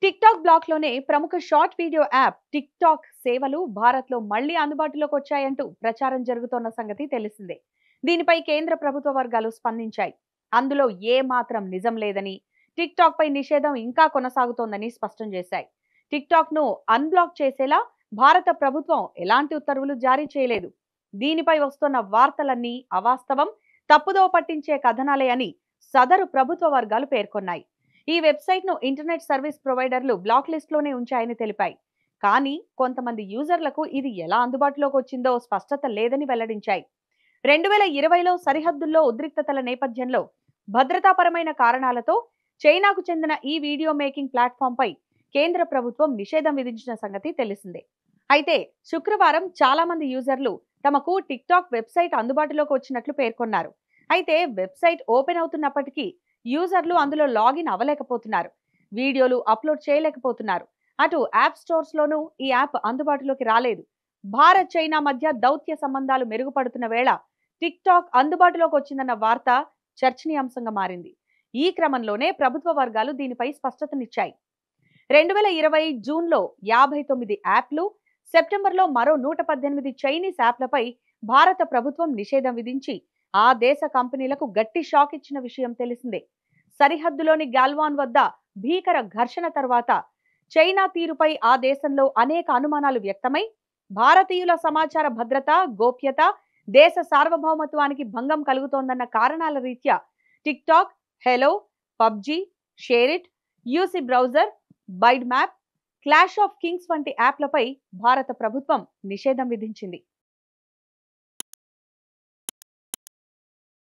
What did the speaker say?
TikTok బ్లాక్‌లోనే ప్రముఖ short video app TikTok సేవలు భారత్‌లో మళ్లీ అందుబాటులోకి వచ్చాయంటూ ప్రచారం జరుగుతోన్న సంగతి తెలిసిందే. దీనిపై కేంద్ర ప్రభుత్వ వర్గాలు స్పందించాయి. అందులో ఏ మాత్రం నిజం లేదని, టిక్‌టాక్‌పై నిషేధం ఇంకా కొనసాగుతోందని స్పష్టం చేశాయి. టిక్‌టాక్‌ను అన్‌బ్లాక్ చేసేలా భారత ప్రభుత్వం ఎలాంటి ఉత్తర్వులు జారీ చేయలేదు. దీనిపై వస్తున్న వార్తలన్నీ అవాస్తవం, తప్పుదోవ పట్టించే కథనాలే అని సదరు ప్రభుత్వ వర్గాలు పేర్కొన్నాయి. ఈ వెబ్‌సైట్‌ను ఇంటర్నెట్ సర్వీస్ ప్రొవైడర్లు బ్లాక్ లిస్ట్‌లోనే ఉంచాయని తెలిపాయి. కానీ కొంతమంది యూజర్లకు ఇది ఎలా అందుబాటులోకి వచ్చిందో స్పష్టత లేదని వెల్లడించాయి. 2020లో సరిహద్దుల్లో ఉద్రిక్తతల నేపథ్యంలో భద్రతాపరమైన కారణాలతో చైనాకు చెందిన ఈ వీడియో మేకింగ్ ప్లాట్‌ఫామ్‌పై కేంద్ర ప్రభుత్వం నిషేధం విధించిన సంగతి తెలిసిందే. అయితే శుక్రవారం చాలా మంది యూజర్లు తమకు టిక్‌టాక్ వెబ్‌సైట్ అందుబాటులోకి వచ్చినట్లు పేర్కొన్నారు. అయితే వెబ్‌సైట్ ఓపెన్ అవుతున్నప్పటికీ యూజర్లు అందులో లాగిన్ అవ్వలేకపోతున్నారు. వీడియోలు అప్లోడ్ చేయలేకపోతున్నారు. అటు యాప్ స్టోర్స్‌లోనూ ఈ యాప్ అందుబాటులోకి రాలేదు. భారత్ చైనా మధ్య దౌత్య సంబంధాలు మెరుగుపడుతున్న వేళ టిక్‌టాక్ అందుబాటులోకి వచ్చిందన్న వార్త చర్చనీయాంశంగా మారింది. ఈ క్రమంలోనే ప్రభుత్వ వర్గాలు దీనిపై స్పష్టతనిచ్చాయి. 2020 జూన్‌లో 59 యాప్లు, సెప్టెంబర్‌లో మరో 118 చైనీస్ యాప్లపై భారత ప్రభుత్వం నిషేధం విధించి ఆ దేశ కంపెనీలకు గట్టి షాక్ ఇచ్చిన విషయం తెలిసిందే. సరిహద్దులోని గాల్వాన్ వద్ద భీకర ఘర్షణ తర్వాత చైనా తీరుపై ఆ దేశంలో అనేక అనుమానాలు వ్యక్తమై భారతీయుల సమాచార భద్రత, గోప్యత, దేశ సార్వభౌమత్వానికి భంగం కలుగుతోందన్న కారణాల రీత్యా TikTok, Helo, PUBG, SHAREit, UC browser, Baidu map, clash of kings వంటి యాప్లపై భారత ప్రభుత్వం నిషేధం విధించింది.